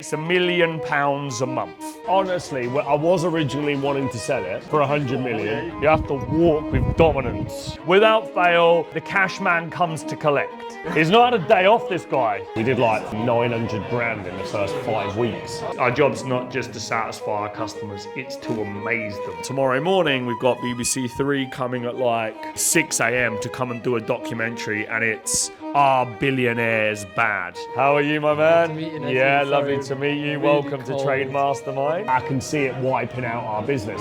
It's £1 million a month. Honestly, I was originally wanting to sell it for 100 million. You have to walk with dominance. Without fail, the cash man comes to collect. He's not had a day off, this guy. We did like 900 grand in the first 5 weeks. Our job's not just to satisfy our customers, it's to amaze them. Tomorrow morning, we've got BBC 3 coming at like 6 a.m. to come and do a documentary, and it's Are Billionaires Bad? How are you, my man? Lovely to meet you, yeah, Nathan. lovely to meet you. Really Welcome to cold. Trade Mastermind. I can see it wiping out our business.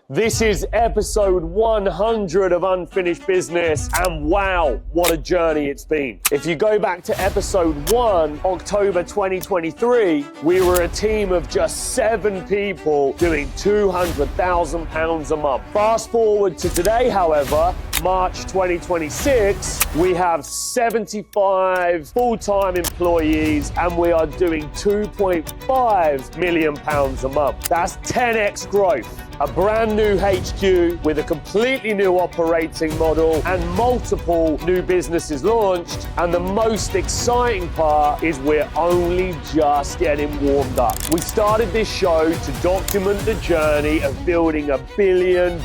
This is episode 100 of Unfinished Business, and wow, what a journey it's been. If you go back to episode 1, October 2023, we were a team of just 7 people doing £200,000 a month. Fast forward to today, however, March 2026, we have 75 full-time employees and we are doing £2.5 million a month. That's 10x growth. A brand new HQ with a completely new operating model and multiple new businesses launched. And the most exciting part is we're only just getting warmed up. We started this show to document the journey of building a $1 billion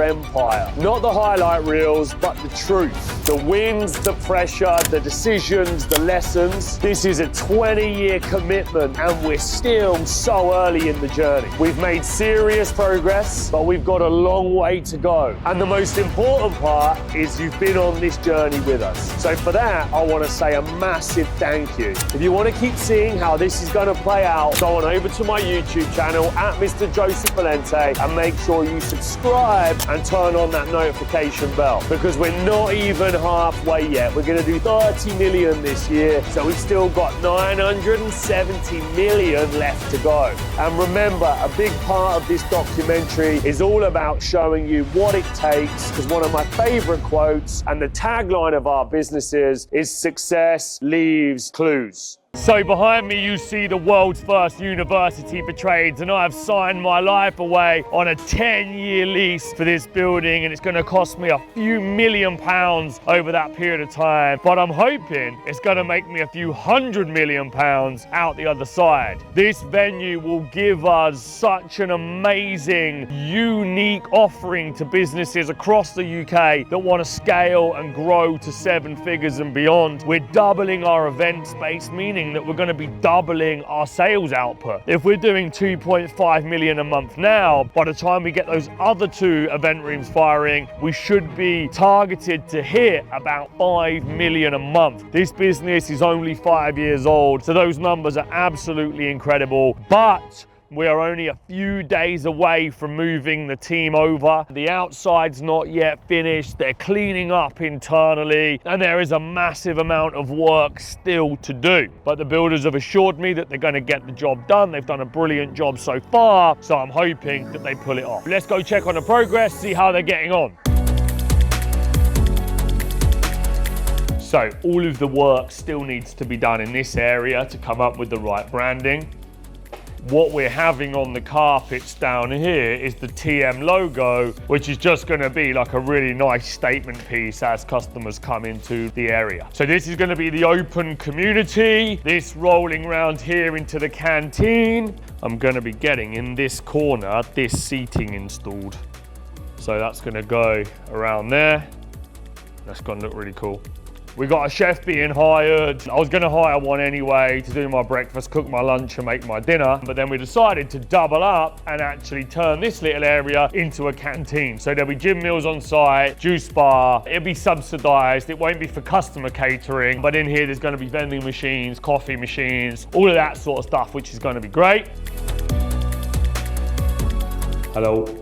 empire. Not the highlight reels, but the truth. The wins, the pressure, the decisions, the lessons. This is a 20-year commitment and we're still so early in the journey. We've made serious progress, but we've got a long way to go. And the most important part is you've been on this journey with us. So for that, I want to say a massive thank you. If you want to keep seeing how this is going to play out, go on over to my YouTube channel at Mr. Joseph Valente and make sure you subscribe and turn on that notification bell, because we're not even halfway yet. We're going to do 30 million this year, so we've still got 970 million left to go. And remember, a big part of this documentary is all about showing you what it takes, because one of my favorite quotes and the tagline of our businesses is success leaves clues. So behind me you see the world's first university for trades, and I've signed my life away on a 10-year lease for this building, and it's going to cost me a few £1 million over that period of time, but I'm hoping it's going to make me a few £100 million out the other side. This venue will give us such an amazing, unique offering to businesses across the UK that want to scale and grow to 7 figures and beyond. We're doubling our event space, meaning that we're going to be doubling our sales output. If we're doing 2.5 million a month now, by the time we get those other 2 event rooms firing, we should be targeted to hit about 5 million a month. This business is only 5 years old, so those numbers are absolutely incredible, but we are only a few days away from moving the team over. The outside's not yet finished. They're cleaning up internally, and there is a massive amount of work still to do. But the builders have assured me that they're going to get the job done. They've done a brilliant job so far, so I'm hoping that they pull it off. Let's go check on the progress, see how they're getting on. So all of the work still needs to be done in this area to come up with the right branding. What we're having on the carpets down here is the TM logo, which is just going to be like a really nice statement piece as customers come into the area. So this is going to be the open community, this rolling around here into the canteen. I'm going to be getting in this corner this seating installed. So that's going to go around there. That's going to look really cool. We got a chef being hired. I was going to hire one anyway to do my breakfast, cook my lunch and make my dinner. But then we decided to double up and actually turn this little area into a canteen. So there'll be gym meals on site, juice bar. It'll be subsidized. It won't be for customer catering. But in here, there's going to be vending machines, coffee machines, all of that sort of stuff, which is going to be great. Hello.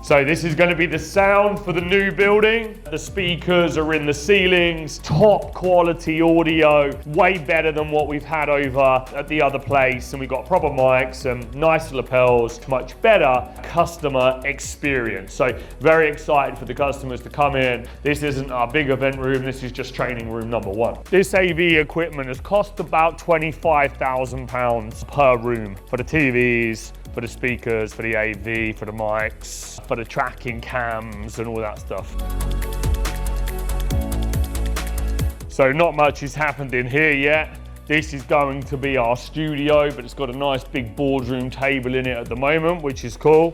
So this is going to be the sound for the new building. The speakers are in the ceilings, top quality audio, way better than what we've had over at the other place. And we've got proper mics and nice lapels, much better customer experience. So very excited for the customers to come in. This isn't our big event room, this is just training room number 1. This AV equipment has cost about £25,000 per room for the TVs, for the speakers, for the AV, for the mics, for the tracking cams and all that stuff. So not much has happened in here yet. This is going to be our studio, but it's got a nice big boardroom table in it at the moment, which is cool.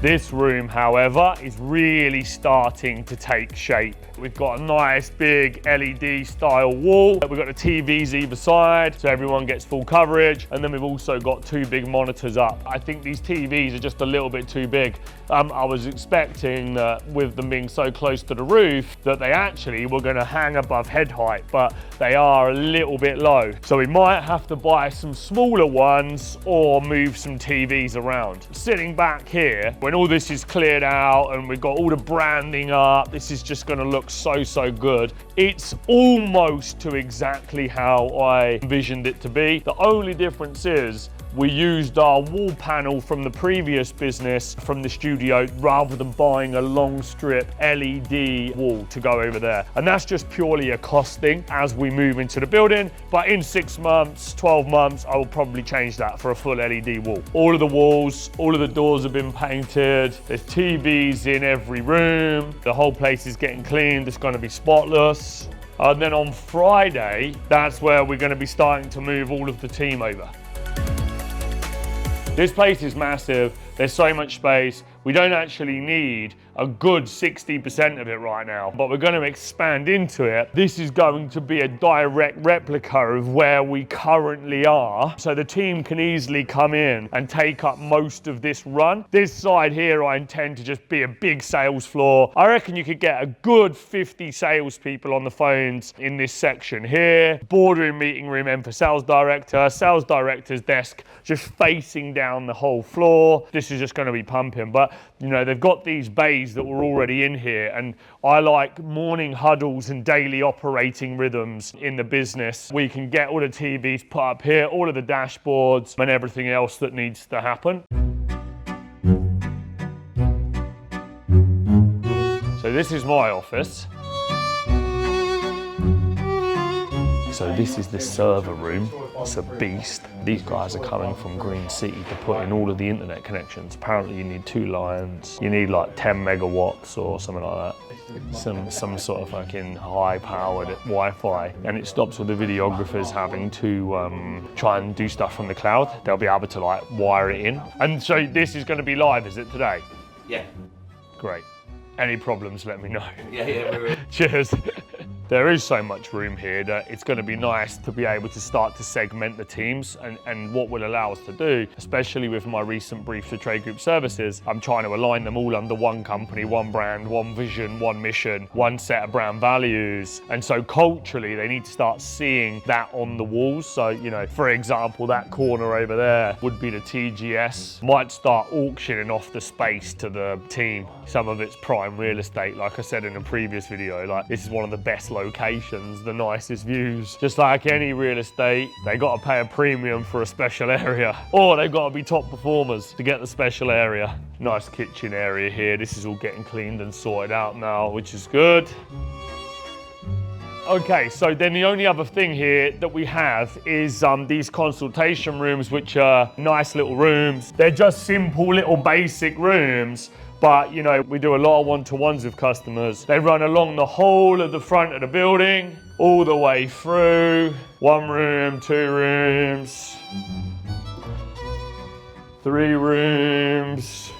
This room, however, is really starting to take shape. We've got a nice big LED style wall. We've got the TVs either side, so everyone gets full coverage. And then we've also got 2 big monitors up. I think these TVs are just a little bit too big. I was expecting that with them being so close to the roof that they actually were gonna hang above head height, but they are a little bit low. So we might have to buy some smaller ones or move some TVs around. Sitting back here, when all this is cleared out and we've got all the branding up, this is just gonna look so good. It's almost to exactly how I envisioned it to be. The only difference is we used our wall panel from the previous business from the studio rather than buying a long strip LED wall to go over there. And that's just purely a cost thing as we move into the building. But in 6 months, 12 months, I will probably change that for a full LED wall. All of the walls, all of the doors have been painted. There's TVs in every room. The whole place is getting cleaned. It's going to be spotless. And then on Friday, that's where we're going to be starting to move all of the team over. This place is massive. There's so much space. We don't actually need a good 60% of it right now, but we're going to expand into it. This is going to be a direct replica of where we currently are. So the team can easily come in and take up most of this run. This side here, I intend to just be a big sales floor. I reckon you could get a good 50 salespeople on the phones in this section here. Boardroom meeting room in for sales director's desk just facing down the whole floor. This is just going to be pumping, but you know, they've got these bays that were already in here, and I like morning huddles and daily operating rhythms in the business. We can get all the TVs put up here, all of the dashboards and everything else that needs to happen. So this is my office. So this is the server room. It's a beast. These guys are coming from Green City to put in all of the internet connections. Apparently you need 2 lines. You need like 10 megawatts or something like that. Some sort of fucking high-powered Wi-Fi. And it stops all the videographers having to try and do stuff from the cloud. They'll be able to like wire it in. And so this is going to be live, is it, today? Yeah. Great. Any problems, let me know. Yeah. Cheers. There is so much room here that it's going to be nice to be able to start to segment the teams, and what will allow us to do, especially with my recent brief to Trade Group Services, I'm trying to align them all under one company, one brand, one vision, one mission, one set of brand values. And so culturally, they need to start seeing that on the walls. So, you know, for example, that corner over there would be the TGS. Might start auctioning off the space to the team. Some of it's prime real estate, like I said in a previous video. Like, this is one of the best locations, the nicest views. Just like any real estate, they got to pay a premium for a special area, or they've got to be top performers to get the special area. Nice kitchen area here. This is all getting cleaned and sorted out now, which is good. Okay, so then the only other thing here that we have is these consultation rooms, which are nice little rooms. They're just simple little basic rooms. But, you know, we do a lot of one-to-ones with customers. They run along the whole of the front of the building, all the way through. 1 room, 2 rooms, 3 rooms.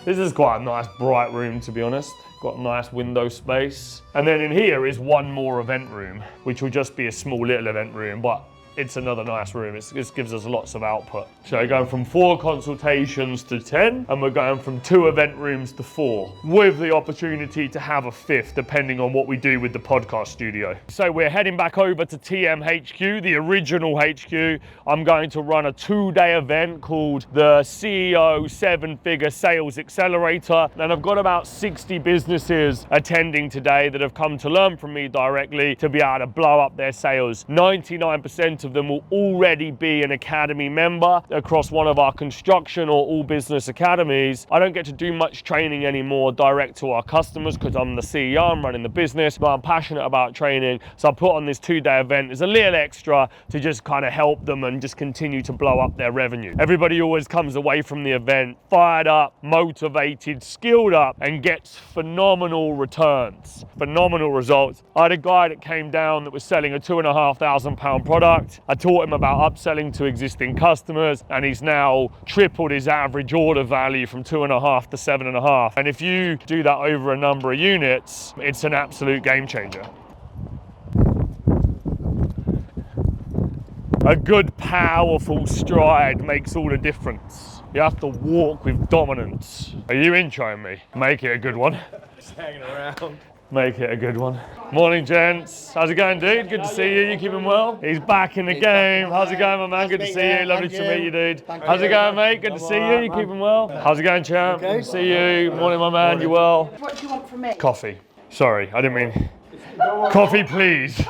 This is quite a nice bright room, to be honest. Got a nice window space. And then in here is 1 more event room, which will just be a small little event room, but it's another nice room. This gives us lots of output. So we're going from 4 consultations to 10, and we're going from 2 event rooms to 4, with the opportunity to have a 5th, depending on what we do with the podcast studio. So we're heading back over to TMHQ, the original HQ. I'm going to run a 2-day event called the CEO 7-Figure Sales Accelerator. And I've got about 60 businesses attending today that have come to learn from me directly to be able to blow up their sales. 99% of of them will already be an academy member across one of our construction or all business academies. I don't get to do much training anymore direct to our customers because I'm the CEO, I'm running the business, but I'm passionate about training. So I put on this 2-day event as a little extra to just kind of help them and just continue to blow up their revenue. Everybody always comes away from the event fired up, motivated, skilled up, and gets phenomenal returns, phenomenal results. I had a guy that came down that was selling a £2,500 product. I taught him about upselling to existing customers, and he's now tripled his average order value from 2.5 to 7.5. And if you do that over a number of units, it's an absolute game changer. A good, powerful stride makes all the difference. You have to walk with dominance. Are you introing me? Make it a good one. Just hanging around. Make it a good one. Morning, gents. How's it going, dude? Good to see you. You keeping well? He's back in the game. How's it going, my man? Good to see you. Lovely to meet you, dude. How's it going, mate? Good to see you. You keeping well? How's it going, champ? Good to see you. Morning, my man. You well? What do you want from me? Coffee. Sorry, I didn't mean. Coffee, please.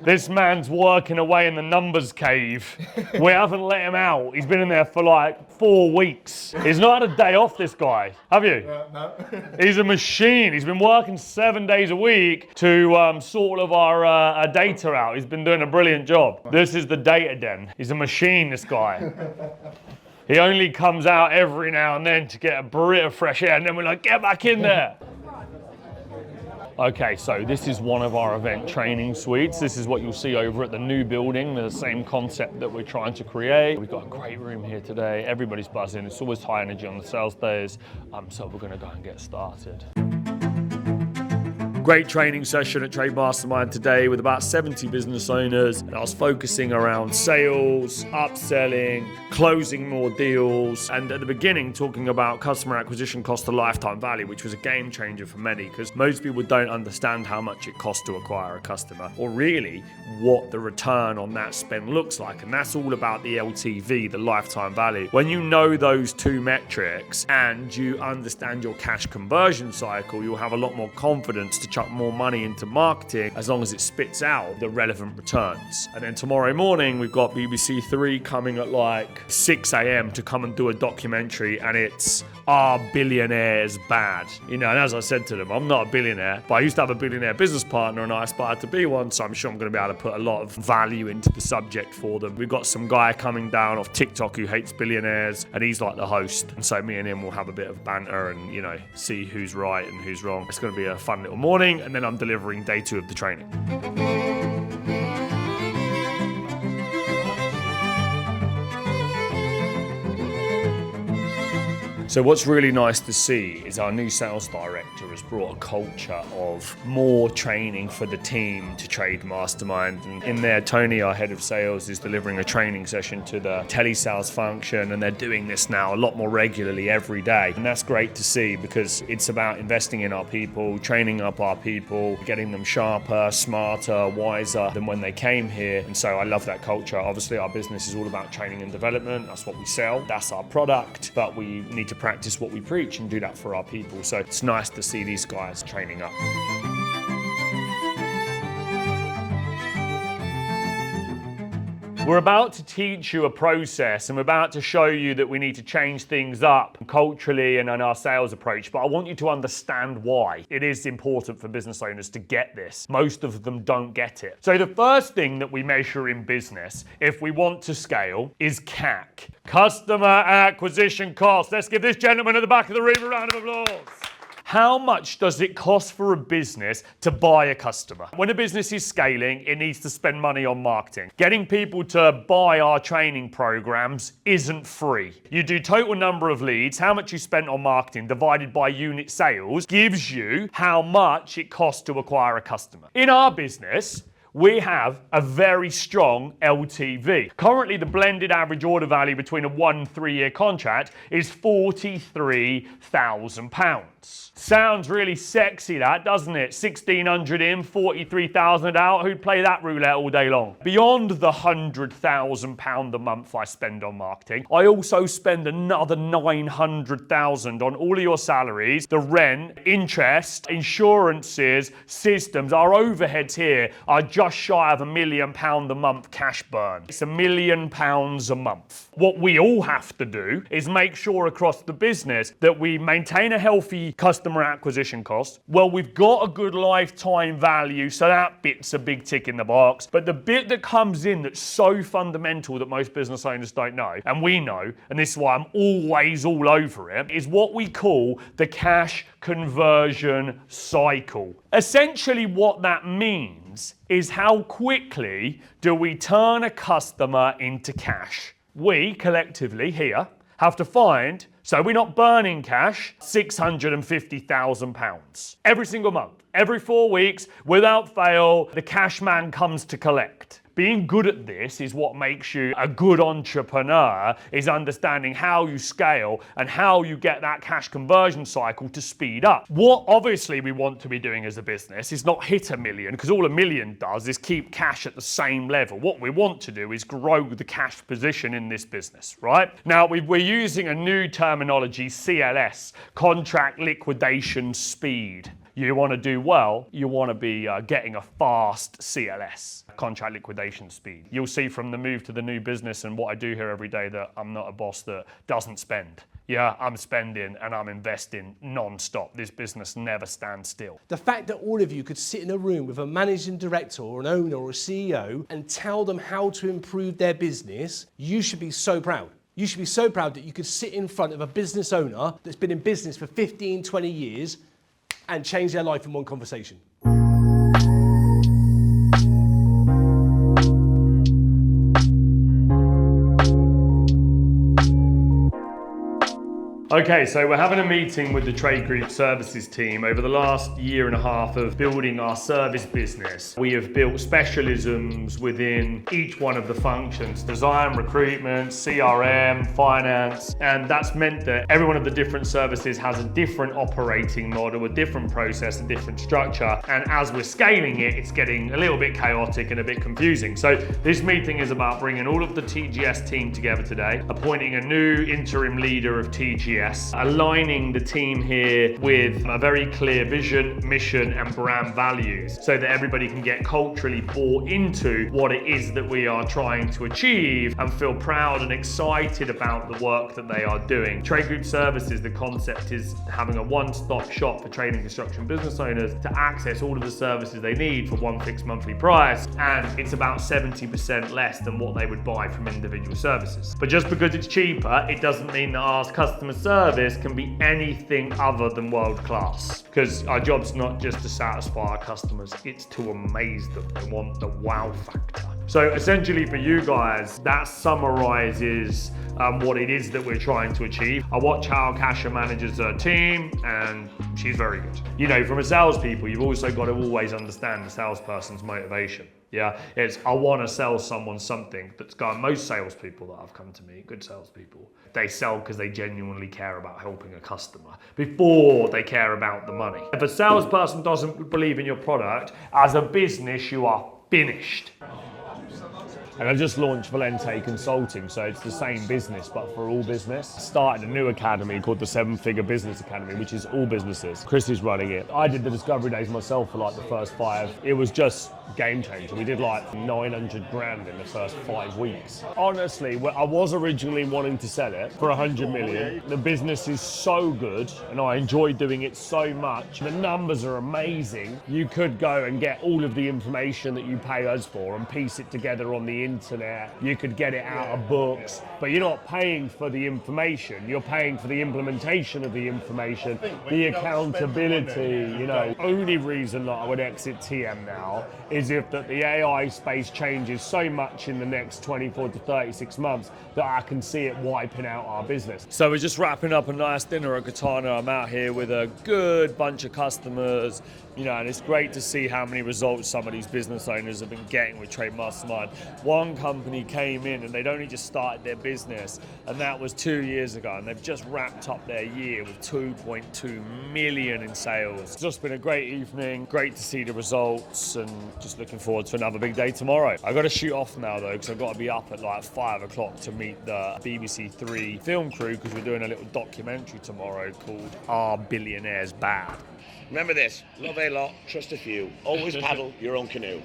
This man's working away in the numbers cave. We haven't let him out. He's been in there for like 4 weeks. He's not had a day off, this guy. Have you? No. He's a machine. He's been working 7 days a week to sort of our data out. He's been doing a brilliant job. This is the data den. He's a machine, this guy. He only comes out every now and then to get a breath of fresh air, and then we're like, get back in there. Okay, so this is one of our event training suites. This is what you'll see over at the new building, the same concept that we're trying to create. We've got a great room here today. Everybody's buzzing. It's always high energy on the sales days. So we're gonna go and get started. Great training session at Trade Mastermind today with about 70 business owners. And I was focusing around sales, upselling, closing more deals. And at the beginning, talking about customer acquisition cost to lifetime value, which was a game changer for many because most people don't understand how much it costs to acquire a customer or really what the return on that spend looks like. And that's all about the LTV, the lifetime value. When you know those two metrics and you understand your cash conversion cycle, you'll have a lot more confidence to chuck more money into marketing as long as it spits out the relevant returns. And then tomorrow morning, we've got BBC 3 coming at like 6 a.m. to come and do a documentary, and it's Are Billionaires Bad? You know, and as I said to them, I'm not a billionaire, but I used to have a billionaire business partner and I aspired to be one, so I'm sure I'm going to be able to put a lot of value into the subject for them. We've got some guy coming down off TikTok who hates billionaires, and he's like the host. And so me and him will have a bit of banter and, you know, see who's right and who's wrong. It's going to be a fun little morning. And then I'm delivering day 2 of the training. So what's really nice to see is our new sales director has brought a culture of more training for the team to Trade Mastermind. And in there, Tony, our head of sales, is delivering a training session to the telesales function, and they're doing this now a lot more regularly every day. And that's great to see because it's about investing in our people, training up our people, getting them sharper, smarter, wiser than when they came here. And so I love that culture. Obviously, our business is all about training and development. That's what we sell. That's our product. But we need to practice what we preach and do that for our people. So it's nice to see these guys training up. We're about to teach you a process, and we're about to show you that we need to change things up culturally and in our sales approach, but I want you to understand why. It is important for business owners to get this. Most of them don't get it. So the first thing that we measure in business, if we want to scale, is CAC. Customer acquisition cost. Let's give this gentleman at the back of the room a round of applause. How much does it cost for a business to buy a customer? When a business is scaling, it needs to spend money on marketing. Getting people to buy our training programs isn't free. You do total number of leads, how much you spent on marketing divided by unit sales gives you how much it costs to acquire a customer. In our business, we have a very strong LTV. Currently, the blended average order value between a 1 and 3 year contract is £43,000. pounds. Sounds really sexy, that, doesn't it? 1,600 in, 43,000 out. Who'd play that roulette all day long? Beyond the £100,000 a month I spend on marketing, I also spend another 900,000 on all of your salaries, the rent, interest, insurances, systems. Our overheads here are just shy of £1 million a month cash burn. It's £1 million a month. What we all have to do is make sure across the business that we maintain a healthy customer acquisition cost. Well, we've got a good lifetime value, so that bit's a big tick in the box. But the bit that comes in that's so fundamental that most business owners don't know, and we know, and this is why I'm always all over it, is what we call the cash conversion cycle. Essentially what that means is how quickly do we turn a customer into cash. We collectively here have to find, so we're not burning cash, £650,000 every single month. Every 4 weeks, without fail, the cash man comes to collect. Being good at this is what makes you a good entrepreneur, is understanding how you scale and how you get that cash conversion cycle to speed up. What obviously we want to be doing as a business is not hit $1 million, because all $1 million does is keep cash at the same level. What we want to do is grow the cash position in this business, right? Now, we're using a new terminology, CLS, contract liquidation speed. You want to do well, you want to be getting a fast CLS, contract liquidation speed. You'll see from the move to the new business and what I do here every day that I'm not a boss that doesn't spend. Yeah, I'm spending and I'm investing non-stop. This business never stands still. The fact that all of you could sit in a room with a managing director or an owner or a CEO and tell them how to improve their business, you should be so proud. You should be so proud that you could sit in front of a business owner that's been in business for 15, 20 years and change their life in one conversation. Okay, so we're having a meeting with the Trade Group Services team over the last year and a half of building our service business. We have built specialisms within each one of the functions: design, recruitment, CRM, finance, and that's meant that every one of the different services has a different operating model, a different process, a different structure, and as we're scaling it, it's getting a little bit chaotic and a bit confusing. So this meeting is about bringing all of the TGS team together today, appointing a new interim leader of TGS, aligning the team here with a very clear vision, mission, and brand values so that everybody can get culturally bought into what it is that we are trying to achieve and feel proud and excited about the work that they are doing. Trade Group Services, the concept is having a one-stop shop for trade and construction business owners to access all of the services they need for one fixed monthly price, and it's about 70% less than what they would buy from individual services. But just because it's cheaper, it doesn't mean that our customer service can be anything other than world class, because our job's not just to satisfy our customers, it's to amaze them. They want the wow factor. So essentially for you guys, that summarizes what it is that we're trying to achieve. I watch how Kasha manages her team, and she's very good. You know, from a salespeople, you've also got to always understand the salesperson's motivation. Yeah, it's I want to sell someone something that's gone. Most salespeople that have come to me, good salespeople, they sell because they genuinely care about helping a customer before they care about the money. If a salesperson doesn't believe in your product, as a business, you are finished. And I just launched Valente Consulting, so it's the same business, but for all business. Started a new academy called the 7-Figure Business Academy, which is all businesses. Chris is running it. I did the discovery days myself for like the first 5. It was just game changer. We did like 900 grand in the first 5 weeks. Honestly, I was originally wanting to sell it for 100 million. The business is so good and I enjoy doing it so much. The numbers are amazing. You could go and get all of the information that you pay us for and piece it together on the internet. You could get it out of books, but you're not paying for the information. You're paying for the implementation of the information, the accountability, you know. Only reason that I would exit TM now is if that the AI space changes so much in the next 24 to 36 months that I can see it wiping out our business. So we're just wrapping up a nice dinner at Katana. I'm out here with a good bunch of customers, you know, and it's great to see how many results some of these business owners have been getting with Trade Mastermind. One company came in and they'd only just started their business, and that was 2 years ago, and they've just wrapped up their year with 2.2 million in sales. It's just been a great evening, great to see the results, and just looking forward to another big day tomorrow. I've got to shoot off now though, because I've got to be up at like 5 o'clock to meet the BBC 3 film crew, because we're doing a little documentary tomorrow called Are Billionaires Bad? Remember this, love a lot, trust a few, always paddle your own canoe.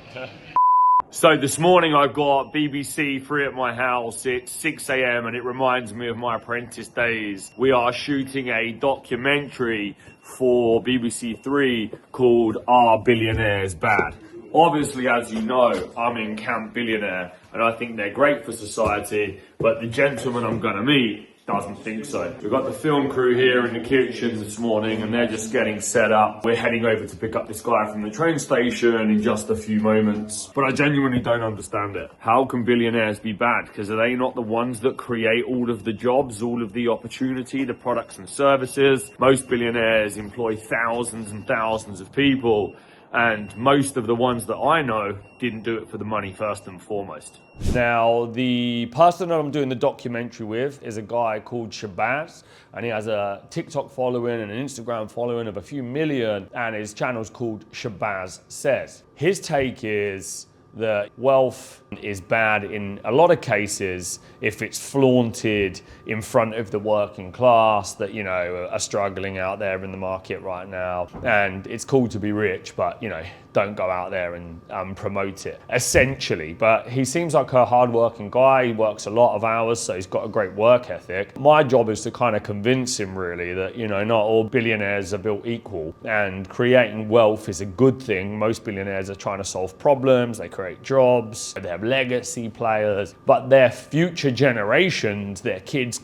So this morning I've got BBC 3 at my house. It's 6 a.m. and it reminds me of my apprentice days. We are shooting a documentary for BBC 3 called Are Billionaires Bad? Obviously, as you know, I'm in Camp Billionaire and I think they're great for society, but the gentleman I'm going to meet doesn't think so. We've got the film crew here in the kitchen this morning and they're just getting set up. We're heading over to pick up this guy from the train station in just a few moments. But I genuinely don't understand it. How can billionaires be bad? Because are they not the ones that create all of the jobs, all of the opportunity, the products and services? Most billionaires employ thousands and thousands of people, and most of the ones that I know didn't do it for the money first and foremost. Now, the person that I'm doing the documentary with is a guy called Shabazz, and he has a TikTok following and an Instagram following of a few million, and his channel's called Shabazz Says. His take is that wealth is bad in a lot of cases if it's flaunted in front of the working class that, you know, are struggling out there in the market right now. And it's cool to be rich, but, you know, don't go out there and promote it, essentially. But he seems like a hardworking guy. He works a lot of hours, so he's got a great work ethic. My job is to kind of convince him really that, you know, not all billionaires are built equal, and creating wealth is a good thing. Most billionaires are trying to solve problems, they create jobs, they have legacy players, but their future generations, their kids,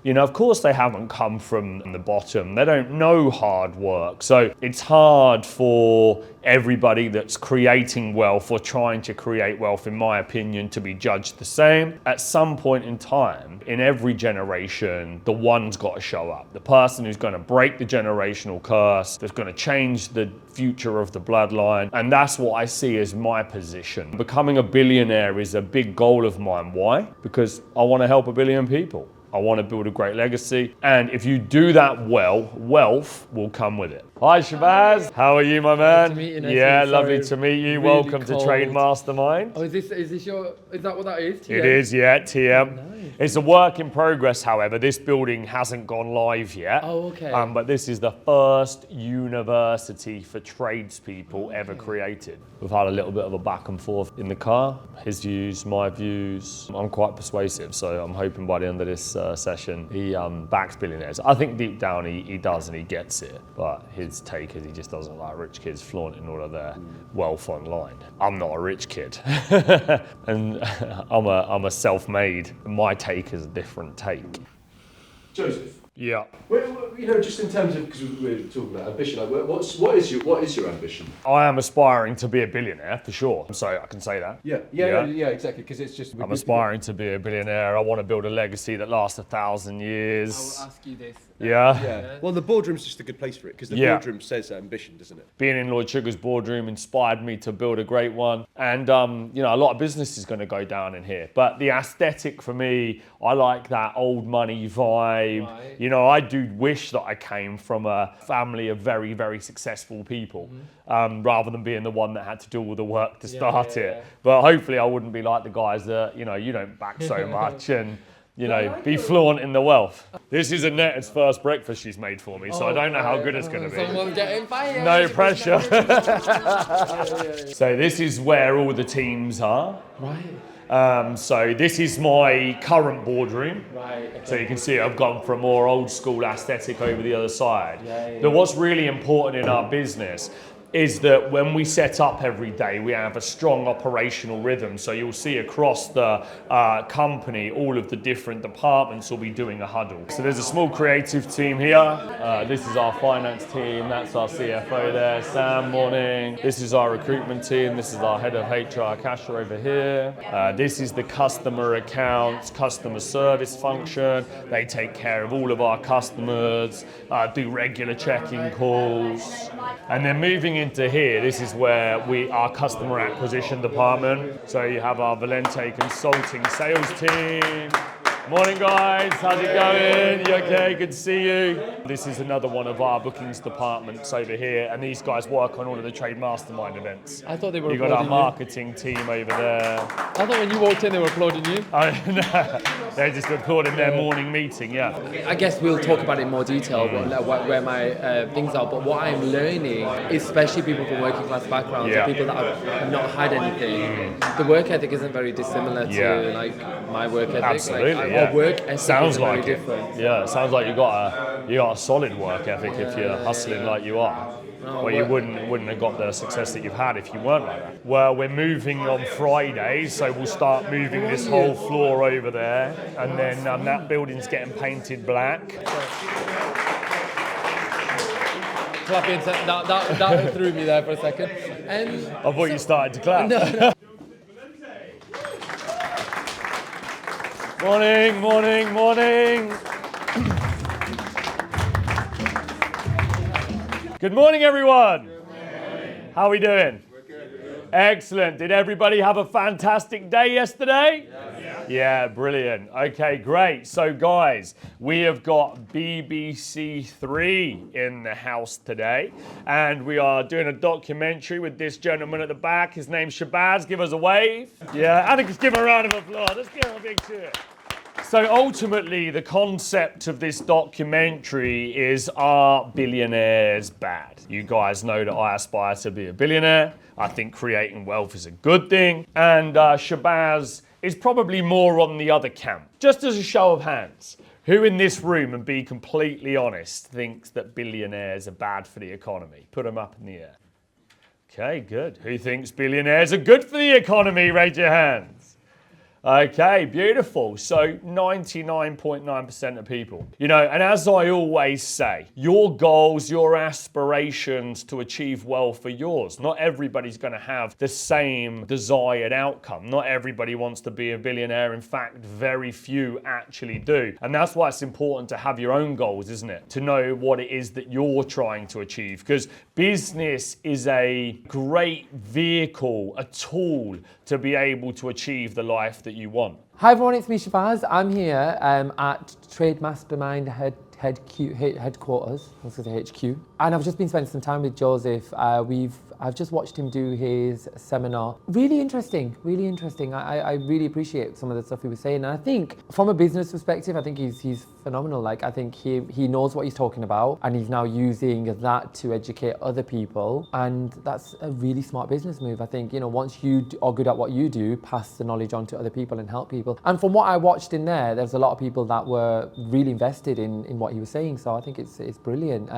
you know, of course they haven't come from the bottom. They don't know hard work. So it's hard for everybody that's creating wealth or trying to create wealth, in my opinion, to be judged the same. At some point in time, in every generation, the one's got to show up. The person who's going to break the generational curse, that's going to change the future of the bloodline. And that's what I see as my position. Becoming a billionaire is a big goal of mine. Why? Because I want to help 1 billion people. I want to build a great legacy. And if you do that well, wealth will come with it. Hi Shabazz, how are you, my man? Nice to meet you, yeah, lovely to meet you. Really Welcome to cold. Trade Mastermind. Oh, is that what that is? TM? It is, yeah, TM. Nice. It's a work in progress, however. This building hasn't gone live yet. Oh, okay. But this is the first university for tradespeople ever created. We've had a little bit of a back and forth in the car. His views, my views. I'm quite persuasive, so I'm hoping by the end of this session, he backs billionaires. I think deep down he does and he gets it, but his take is he just doesn't like rich kids flaunting all of their wealth online. I'm not a rich kid, and I'm a self-made. My take is a different take. Joseph, Yeah. well, you know, just in terms of, because we were talking about ambition, like, what is your ambition? I am aspiring to be a billionaire for sure. So I can say that. Yeah, exactly. Because it's just. I'm aspiring to be a billionaire. I want to build a legacy that lasts 1,000 years. I will ask you this. Yeah. Well, the boardroom's just a good place for it, because the boardroom says ambition, doesn't it? Being in Lloyd Sugar's boardroom inspired me to build a great one. And, you know, a lot of business is going to go down in here. But the aesthetic for me, I like that old money vibe. Right. You know, I do wish that I came from a family of very, very successful people, rather than being the one that had to do all the work to start it. But hopefully I wouldn't be like the guys that, you know, you don't back so much and, you know, be flaunting the wealth. This is Annette's first breakfast she's made for me, so I don't know how good it's going to be. Someone's getting fired. No pressure. So this is where all the teams are. Right. So this is my current boardroom. Right. Okay. So you can see I've gone for a more old school aesthetic over the other side. Yeah. But what's really important in our business is that when we set up every day, we have a strong operational rhythm. So you'll see across the company, all of the different departments will be doing a huddle. So there's a small creative team here. This is our finance team. That's our CFO there, Sam, morning. This is our recruitment team. This is our head of HR, Kasha over here. This is the customer accounts, customer service function. They take care of all of our customers, do regular check-in calls. And then moving into here, this is where our customer acquisition department. So you have our Valente consulting sales team. Morning guys, how's it going? You okay? Good to see you. This is another one of our bookings departments over here, and these guys work on all of the Trade Mastermind events. I thought they were You got our applauding you. marketing team over there. I thought when you walked in, they were applauding you. Oh, no. They're just applauding their morning meeting, yeah. I guess we'll talk about it in more detail, where my things are. But what I'm learning, especially people from working class backgrounds, Yeah. or people that have not had anything, the work ethic isn't very dissimilar to like my work ethic. Absolutely, like, yeah. Our work ethic Sounds is like very it. different. Yeah, it sounds like you got a solid work ethic if you're hustling like you are. Well, you wouldn't have got the success that you've had if you weren't like that. Well, we're moving on Friday, so we'll start moving this whole floor over there, and then that building's getting painted black. Clapping, that threw me there for a second. I thought you started to clap. No. Morning, morning, morning. Good morning, everyone. Good morning. How are we doing? We're good. Excellent. Did everybody have a fantastic day yesterday? Yeah, brilliant. Okay, great. So, guys, we have got BBC3 in the house today, and we are doing a documentary with this gentleman at the back. His name's Shabazz. Give us a wave. Yeah, and let's give him a round of applause. Let's give him a big cheer. So ultimately, the concept of this documentary is, are billionaires bad? You guys know that I aspire to be a billionaire. I think creating wealth is a good thing. And Shabazz is probably more on the other camp. Just as a show of hands, who in this room, and be completely honest, thinks that billionaires are bad for the economy? Put them up in the air. Okay, good. Who thinks billionaires are good for the economy? Raise your hands. Okay, beautiful. So 99.9% of people. You know, and as I always say, your goals, your aspirations to achieve wealth are yours. Not everybody's going to have the same desired outcome. Not everybody wants to be a billionaire. In fact, very few actually do. And that's why it's important to have your own goals, isn't it? To know what it is that you're trying to achieve. Because business is a great vehicle, a tool to be able to achieve the life that you want. Hi everyone, it's me Shabazz. I'm here at Trade Mastermind headquarters. I was going to say HQ. And I've just been spending some time with Joseph. I've just watched him do his seminar. Really interesting, really interesting. I really appreciate some of the stuff he was saying. And I think from a business perspective, I think he's phenomenal. Like, I think he knows what he's talking about, and he's now using that to educate other people. And that's a really smart business move. I think, you know, once you are good at what you do, pass the knowledge on to other people and help people. And from what I watched in there's a lot of people that were really invested in what he was saying. So I think it's brilliant.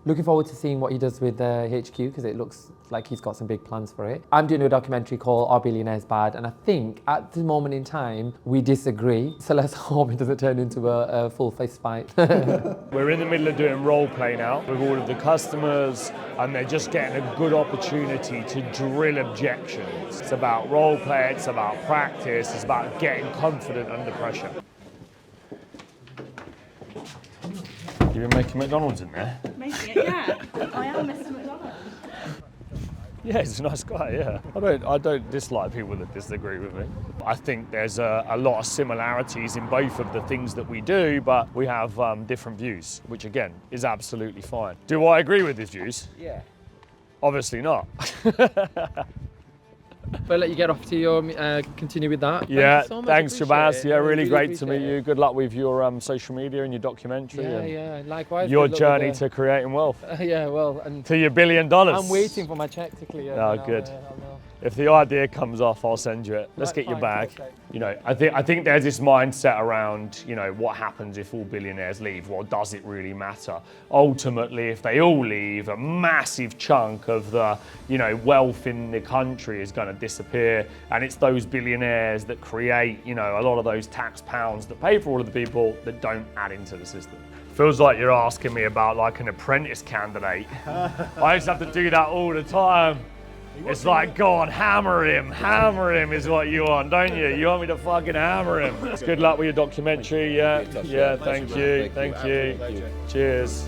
Looking forward to seeing what he does with HQ, because it looks like he's got some big plans for it. I'm doing a documentary called Are Billionaires Bad? And I think at the moment in time, we disagree. So let's hope it doesn't turn into a full fist fight. We're in the middle of doing role play now with all of the customers, and they're just getting a good opportunity to drill objections. It's about role play, it's about practice, it's about getting confident under pressure. You've been making McDonald's in there? Making it, yeah. I am Mr. McDonald. Yeah, he's a nice guy, yeah. I don't dislike people that disagree with me. I think there's a lot of similarities in both of the things that we do, but we have different views, which again, is absolutely fine. Do I agree with his views? Yeah. Obviously not. But I'll let you get off to your, continue with that. Yeah, Thank you so much. thanks Appreciate Shabazz. it. Yeah, I really great to appreciate meet you. it. Good luck with your social media and your documentary. Yeah, and yeah, likewise. your Good luck with journey to creating wealth. yeah, well, and To your $1 billion. I'm waiting for my check to clear. Oh, and good. I'll know. If the idea comes off, I'll send you it. Let's get your bag. You know, I think there's this mindset around, you know, what happens if all billionaires leave? Well, does it really matter? Ultimately, if they all leave, a massive chunk of the, you know, wealth in the country is going to disappear, and it's those billionaires that create, you know, a lot of those tax pounds that pay for all of the people that don't add into the system. Feels like you're asking me about like an apprentice candidate. I just have to do that all the time. It's like, go on, hammer him is what you want, don't you? You want me to fucking hammer him. Good luck with your documentary, yeah. Yeah, thank you. Cheers.